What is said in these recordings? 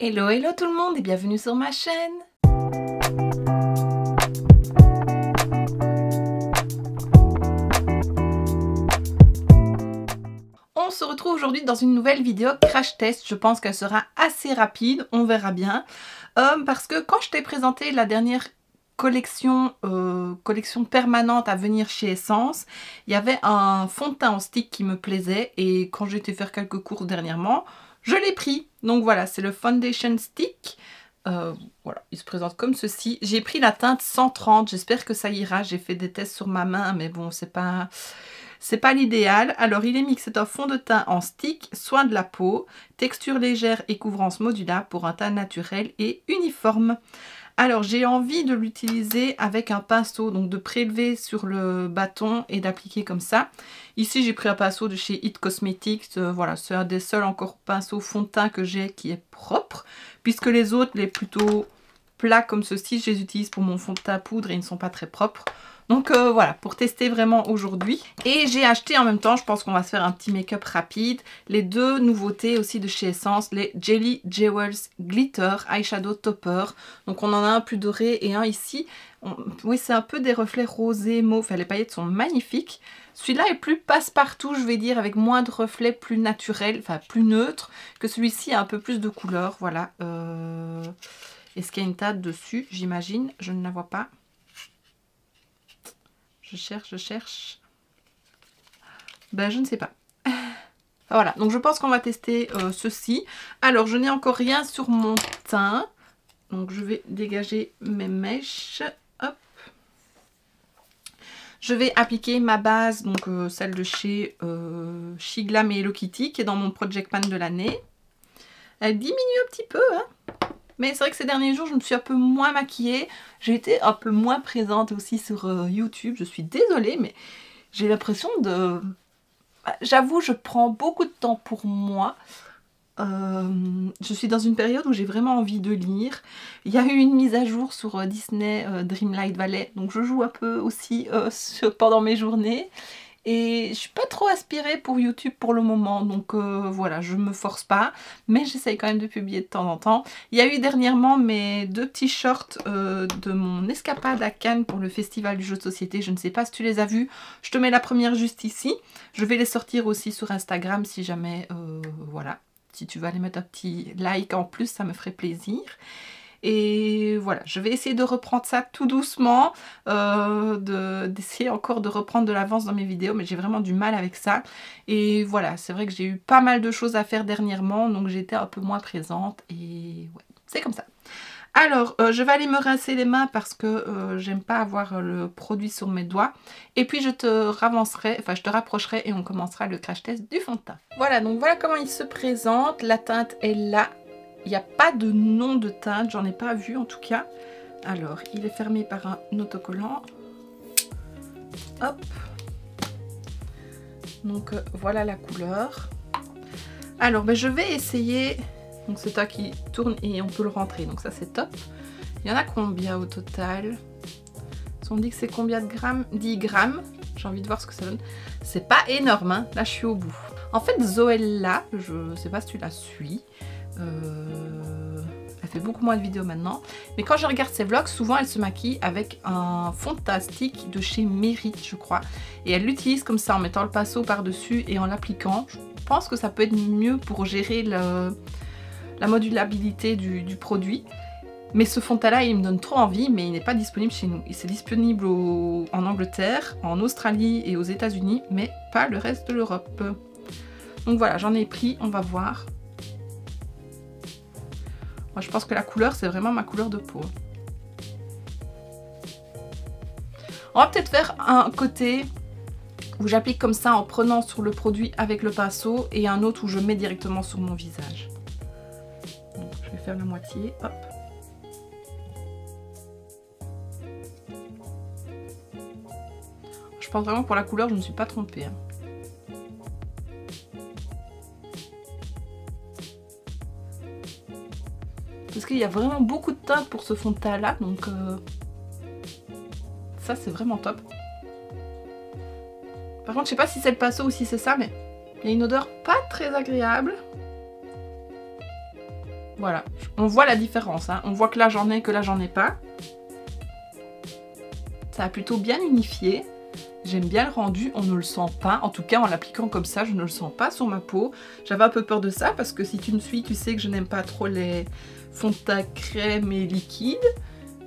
Hello, hello tout le monde et bienvenue sur ma chaîne. On se retrouve aujourd'hui dans une nouvelle vidéo crash test. Je pense qu'elle sera assez rapide, on verra bien. Parce que quand je t'ai présenté la dernière collection permanente à venir chez Essence, il y avait un fond de teint en stick qui me plaisait et quand j'ai été faire quelques courses dernièrement, je l'ai pris. Donc voilà, c'est le Foundation Stick. Voilà, il se présente comme ceci. J'ai pris la teinte 130, j'espère que ça ira. J'ai fait des tests sur ma main, mais bon, c'est pas l'idéal. Alors, il est mixé d'un fond de teint en stick, soin de la peau, texture légère et couvrance modulable pour un teint naturel et uniforme. Alors, j'ai envie de l'utiliser avec un pinceau, donc de prélever sur le bâton et d'appliquer comme ça. Ici, j'ai pris un pinceau de chez It Cosmetics. Voilà, c'est un des seuls encore pinceaux fond de teint que j'ai qui est propre, puisque les autres, les plutôt plats comme ceci, je les utilise pour mon fond de teint poudre et ils ne sont pas très propres. Donc voilà, pour tester vraiment aujourd'hui. Et j'ai acheté en même temps, je pense qu'on va se faire un petit make-up rapide, les deux nouveautés aussi de chez Essence, les Jelly Jewels Glitter Eyeshadow Topper. Donc on en a un plus doré et un ici. Oui, c'est un peu des reflets rosés, mauve, les paillettes sont magnifiques. Celui-là est plus passe-partout, je vais dire, avec moins de reflets, plus naturels, enfin plus neutres, que celui-ci a un peu plus de couleur, voilà. Est-ce qu'il y a une teinte dessus, j'imagine? Je ne la vois pas. Je cherche. Ben, je ne sais pas. Voilà, donc je pense qu'on va tester ceci. Alors, je n'ai encore rien sur mon teint. Donc, je vais dégager mes mèches. Hop. Je vais appliquer ma base, donc celle de chez Shiglam et Hello Kitty, qui est dans mon Project Pan de l'année. Elle diminue un petit peu, hein. Mais c'est vrai que ces derniers jours, je me suis un peu moins maquillée. J'ai été un peu moins présente aussi sur YouTube. Je suis désolée, mais j'ai l'impression de... J'avoue, je prends beaucoup de temps pour moi. Je suis dans une période où j'ai vraiment envie de lire. Il y a eu une mise à jour sur Disney Dreamlight Valley. Donc je joue un peu aussi pendant mes journées. Et je suis pas trop aspirée pour YouTube pour le moment, donc voilà, je me force pas, mais j'essaye quand même de publier de temps en temps. Il y a eu dernièrement mes deux petits shorts de mon escapade à Cannes pour le festival du jeu de société. Je ne sais pas si tu les as vus, je te mets la première juste ici. Je vais les sortir aussi sur Instagram si jamais, voilà, si tu vas aller mettre un petit like en plus, ça me ferait plaisir. Et voilà, je vais essayer de reprendre ça tout doucement, d'essayer encore de reprendre de l'avance dans mes vidéos, mais j'ai vraiment du mal avec ça. Et voilà, c'est vrai que j'ai eu pas mal de choses à faire dernièrement, donc j'étais un peu moins présente et ouais, c'est comme ça. Alors, je vais aller me rincer les mains parce que j'aime pas avoir le produit sur mes doigts. Et puis je te rapprocherai et on commencera le crash test du fond de teint. Voilà, donc voilà comment il se présente. La teinte est là. Il n'y a pas de nom de teinte, j'en ai pas vu en tout cas. Alors, il est fermé par un autocollant. Hop. Donc, voilà la couleur. Alors, ben, je vais essayer. Donc, c'est toi qui tourne et on peut le rentrer. Donc, ça, c'est top. Il y en a combien au total? On dit que c'est combien de grammes? 10 grammes. J'ai envie de voir ce que ça donne. C'est pas énorme, hein. Là, je suis au bout. En fait, Zoella, je sais pas si tu la suis. Elle fait beaucoup moins de vidéos maintenant, mais quand je regarde ses vlogs, souvent elle se maquille avec un fond de teint stick de chez Mérite, je crois, et elle l'utilise comme ça en mettant le pinceau par dessus et en l'appliquant. Je pense que ça peut être mieux pour gérer la modulabilité du produit, mais ce fond de teint là il me donne trop envie, mais il n'est pas disponible chez nous. C'est disponible en Angleterre, en Australie et aux États-Unis, mais pas le reste de l'Europe. Donc voilà, j'en ai pris, on va voir. Moi, je pense que la couleur, c'est vraiment ma couleur de peau. On va peut-être faire un côté où j'applique comme ça en prenant sur le produit avec le pinceau et un autre où je mets directement sur mon visage. Donc, je vais faire la moitié. Hop. Je pense vraiment que pour la couleur, je ne me suis pas trompée, hein. Parce qu'il y a vraiment beaucoup de teinte pour ce fond de teint là, donc ça c'est vraiment top. Par contre je sais pas si c'est le pinceau ou si c'est ça, mais il y a une odeur pas très agréable. Voilà, on voit la différence, hein. On voit que là j'en ai, que là j'en ai pas. Ça a plutôt bien unifié. J'aime bien le rendu, on ne le sent pas. En tout cas, en l'appliquant comme ça, je ne le sens pas sur ma peau. J'avais un peu peur de ça parce que si tu me suis, tu sais que je n'aime pas trop les fonds de teint crème et liquide.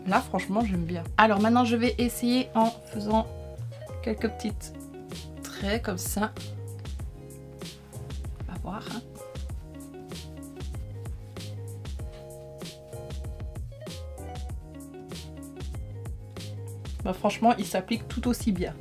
Là, franchement, j'aime bien. Alors maintenant, je vais essayer en faisant quelques petites traits comme ça. On va voir, hein. Bah, franchement, il s'applique tout aussi bien.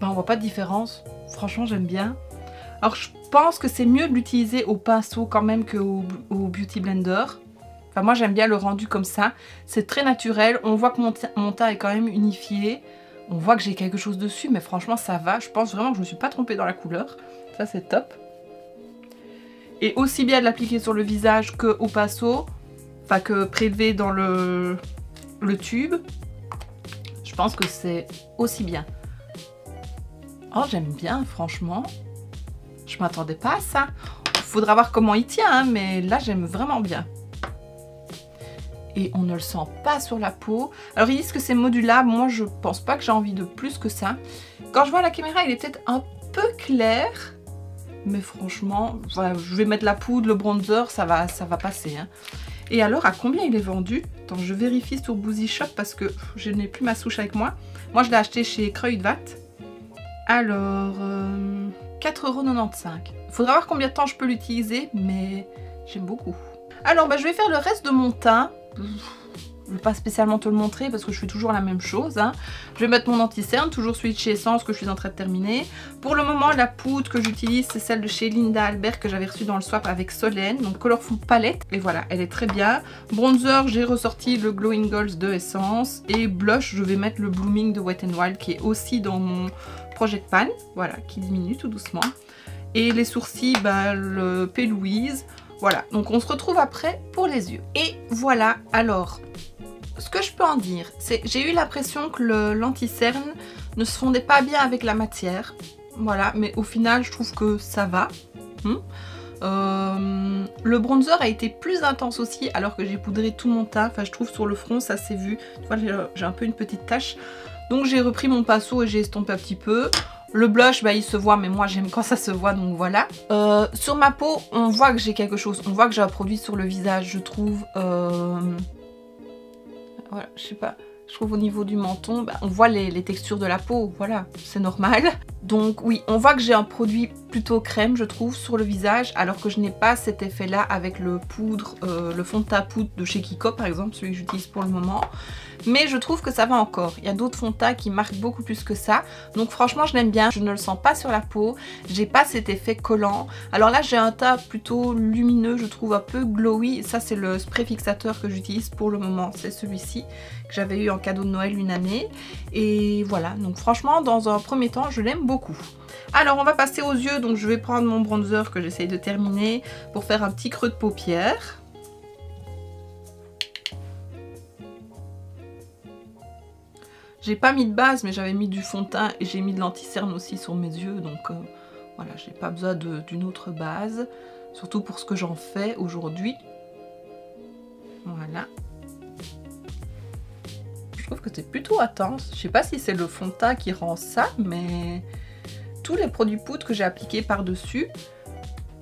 Bah, on voit pas de différence. Franchement, j'aime bien. Alors, je pense que c'est mieux de l'utiliser au pinceau quand même qu'au Beauty Blender. Enfin, moi, j'aime bien le rendu comme ça. C'est très naturel. On voit que mon teint est quand même unifié. On voit que j'ai quelque chose dessus, mais franchement, ça va. Je pense vraiment que je ne me suis pas trompée dans la couleur. Ça, c'est top. Et aussi bien de l'appliquer sur le visage qu'au pinceau. Enfin, que prélever dans le tube. Je pense que c'est aussi bien. Oh, j'aime bien, franchement. Je m'attendais pas à ça. Faudra voir comment il tient, hein, mais là, j'aime vraiment bien. Et on ne le sent pas sur la peau. Alors ils disent que c'est modulable, moi je pense pas que j'ai envie de plus que ça. Quand je vois la caméra, il est peut-être un peu clair, mais franchement, voilà, je vais mettre la poudre, le bronzer, ça va passer, hein. Et alors, à combien il est vendu? Attends, je vérifie sur Boozy Shop parce que je n'ai plus ma souche avec moi. Moi je l'ai acheté chez Kruidvat. Alors, 4,95 €. Faudra voir combien de temps je peux l'utiliser, mais j'aime beaucoup. Alors, bah, je vais faire le reste de mon teint. Je ne vais pas spécialement te le montrer parce que je fais toujours la même chose, hein. Je vais mettre mon anti-cerne, toujours celui de chez Essence que je suis en train de terminer. Pour le moment, la poudre que j'utilise, c'est celle de chez Linda Albert que j'avais reçue dans le swap avec Solène, donc Colorful Palette. Et voilà, elle est très bien. Bronzer, j'ai ressorti le Glowing Goals de Essence. Et blush, je vais mettre le Blooming de Wet n Wild qui est aussi dans mon Project Pan. Voilà, qui diminue tout doucement. Et les sourcils, bah, le P. Louise. Voilà, donc on se retrouve après pour les yeux. Et voilà, alors, ce que je peux en dire, c'est j'ai eu l'impression que l'anti-cerne ne se fondait pas bien avec la matière. Voilà, mais au final, je trouve que ça va. Le bronzer a été plus intense aussi, alors que j'ai poudré tout mon teint. Enfin, je trouve sur le front, ça s'est vu. Tu vois, j'ai un peu une petite tache. Donc j'ai repris mon pinceau et j'ai estompé un petit peu. Le blush, bah, il se voit, mais moi j'aime quand ça se voit, donc voilà. Sur ma peau, on voit que j'ai quelque chose. On voit que j'ai un produit sur le visage, je trouve. Voilà, je sais pas. Je trouve au niveau du menton, bah, on voit les textures de la peau, voilà, c'est normal. Donc oui, on voit que j'ai un produit plutôt crème, je trouve, sur le visage, alors que je n'ai pas cet effet-là avec le poudre, le fond de teint poudre de chez Kiko, par exemple, celui que j'utilise pour le moment. Mais je trouve que ça va encore. Il y a d'autres fonds de teint qui marquent beaucoup plus que ça. Donc franchement, je l'aime bien. Je ne le sens pas sur la peau. J'ai pas cet effet collant. Alors là, j'ai un teint plutôt lumineux, je trouve un peu glowy. Ça, c'est le spray fixateur que j'utilise pour le moment. C'est celui-ci que j'avais eu en cadeau de Noël une année. Et voilà. Donc franchement, dans un premier temps, je l'aime beaucoup. Alors, on va passer aux yeux. Donc je vais prendre mon bronzer que j'essaye de terminer pour faire un petit creux de paupière. J'ai pas mis de base, mais j'avais mis du fond de teint et j'ai mis de l'anti-cerne aussi sur mes yeux. Donc voilà, j'ai pas besoin d'une autre base. Surtout pour ce que j'en fais aujourd'hui. Voilà. Je trouve que c'est plutôt intense. Je sais pas si c'est le fond de teint qui rend ça, mais tous les produits poudre que j'ai appliqués par-dessus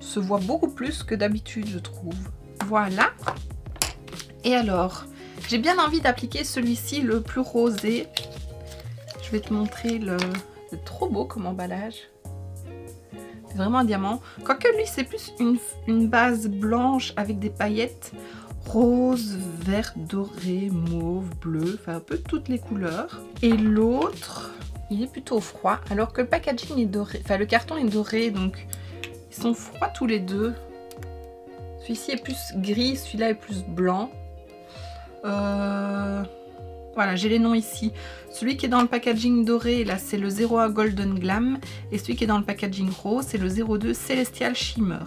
se voient beaucoup plus que d'habitude, je trouve. Voilà. Et alors, j'ai bien envie d'appliquer celui-ci, le plus rosé. Je vais te montrer le... C'est trop beau comme emballage. C'est vraiment un diamant. Quoique lui, c'est plus une base blanche avec des paillettes rose, vert, doré, mauve, bleu. Enfin, un peu toutes les couleurs. Et l'autre, il est plutôt froid. Alors que le packaging est doré. Enfin, le carton est doré, donc ils sont froids tous les deux. Celui-ci est plus gris, celui-là est plus blanc. Voilà, j'ai les noms ici. Celui qui est dans le packaging doré, là, c'est le 01 Golden Glam. Et celui qui est dans le packaging rose, c'est le 02 Celestial Shimmer.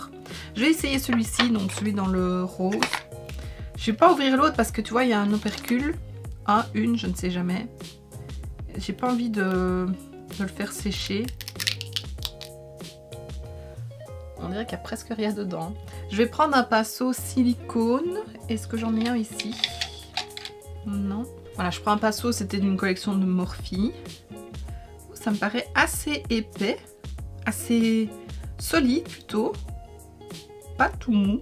Je vais essayer celui-ci, donc celui dans le rose. Je vais pas ouvrir l'autre parce que tu vois, il y a un opercule. Une, je ne sais jamais. J'ai pas envie de le faire sécher. On dirait qu'il n'y a presque rien dedans. Je vais prendre un pinceau silicone. Est-ce que j'en ai un ici? Non. Voilà, je prends un pinceau, c'était d'une collection de Morphe. Ça me paraît assez épais, assez solide plutôt. Pas tout mou.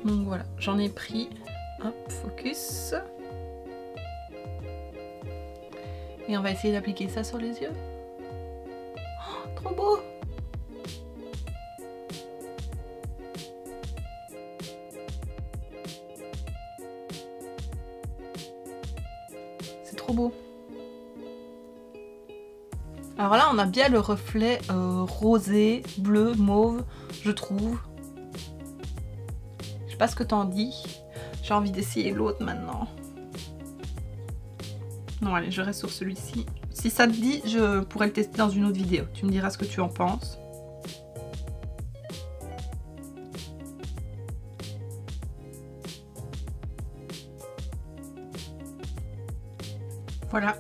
Donc voilà, j'en ai pris. Hop, focus. Et on va essayer d'appliquer ça sur les yeux. Oh, trop beau! C'est trop beau. Alors là, on a bien le reflet rosé, bleu, mauve, je trouve. Je sais pas ce que t'en dis. J'ai envie d'essayer l'autre maintenant. Non, allez, je reste sur celui-ci. Si ça te dit, je pourrais le tester dans une autre vidéo. Tu me diras ce que tu en penses. Voilà.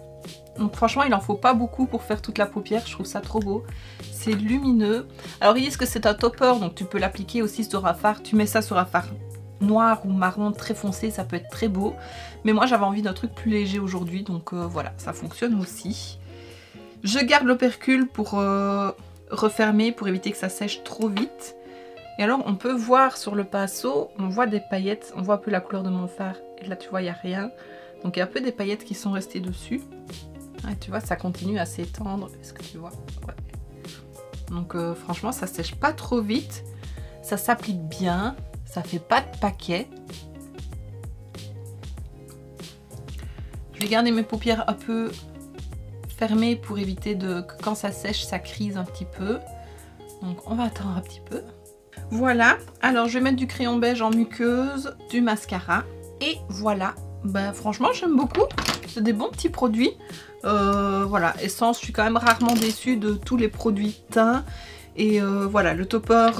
Donc franchement, il en faut pas beaucoup pour faire toute la paupière. Je trouve ça trop beau. C'est lumineux. Alors ils disent que c'est un topper, donc tu peux l'appliquer aussi sur un fard. Tu mets ça sur un fard noir ou marron très foncé, ça peut être très beau. Mais moi j'avais envie d'un truc plus léger aujourd'hui, donc voilà, ça fonctionne aussi. Je garde l'opercule pour refermer, pour éviter que ça sèche trop vite. Et alors on peut voir sur le pinceau, on voit des paillettes, on voit un peu la couleur de mon fard. Et là tu vois, il n'y a rien. Donc il y a un peu des paillettes qui sont restées dessus. Et tu vois, ça continue à s'étendre. Est-ce que tu vois? Ouais. Donc franchement, ça sèche pas trop vite. Ça s'applique bien. Ça fait pas de paquet. Je vais garder mes paupières un peu fermées pour éviter que quand ça sèche, ça crise un petit peu. Donc on va attendre un petit peu. Voilà. Alors je vais mettre du crayon beige en muqueuse, du mascara. Et voilà. Ben, franchement, j'aime beaucoup. C'est des bons petits produits. Voilà, Essence, je suis quand même rarement déçue de tous les produits teint. Et voilà, le topper,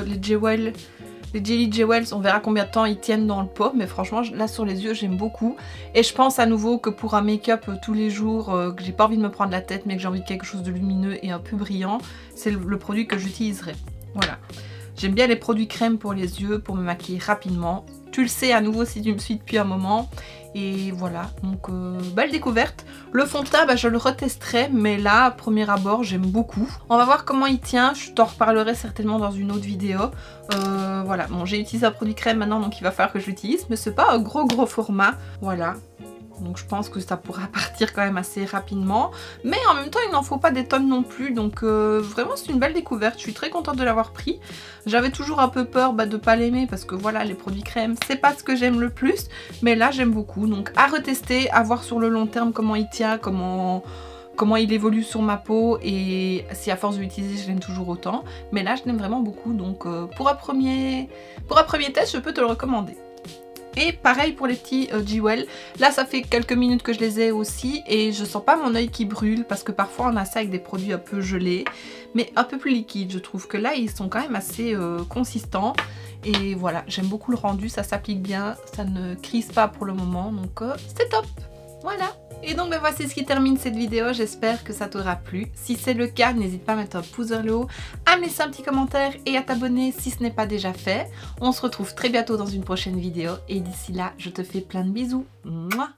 les Jelly Jewels, on verra combien de temps ils tiennent dans le pot. Mais franchement, là sur les yeux, j'aime beaucoup. Et je pense à nouveau que pour un make-up tous les jours, que j'ai pas envie de me prendre la tête, mais que j'ai envie de quelque chose de lumineux et un peu brillant, c'est le produit que j'utiliserai. Voilà. J'aime bien les produits crème pour les yeux, pour me maquiller rapidement. Tu le sais à nouveau si tu me suis depuis un moment. Et voilà, donc belle découverte. Le fond de teint, bah, je le retesterai, mais là, à premier abord, j'aime beaucoup. On va voir comment il tient, je t'en reparlerai certainement dans une autre vidéo. Voilà, bon, j'ai utilisé un produit crème maintenant, donc il va falloir que je l'utilise, mais c'est pas un gros format, voilà. Donc je pense que ça pourra partir quand même assez rapidement. Mais en même temps, il n'en faut pas des tonnes non plus. Donc vraiment, c'est une belle découverte. Je suis très contente de l'avoir pris. J'avais toujours un peu peur de ne pas l'aimer parce que voilà, les produits crème, c'est pas ce que j'aime le plus. Mais là, j'aime beaucoup. Donc à retester, à voir sur le long terme comment il tient, comment il évolue sur ma peau. Et si à force de l'utiliser, je l'aime toujours autant. Mais là, je l'aime vraiment beaucoup. Donc pour un premier test, je peux te le recommander. Et pareil pour les petits Jewel. Là ça fait quelques minutes que je les ai aussi et je sens pas mon œil qui brûle parce que parfois on a ça avec des produits un peu gelés mais un peu plus liquides. Je trouve que là ils sont quand même assez consistants et voilà, j'aime beaucoup le rendu, ça s'applique bien, ça ne crise pas pour le moment donc c'est top. Voilà. Et donc ben voici ce qui termine cette vidéo, j'espère que ça t'aura plu. Si c'est le cas, n'hésite pas à mettre un pouce vers le haut, à me laisser un petit commentaire et à t'abonner si ce n'est pas déjà fait. On se retrouve très bientôt dans une prochaine vidéo et d'ici là, je te fais plein de bisous. Mouah.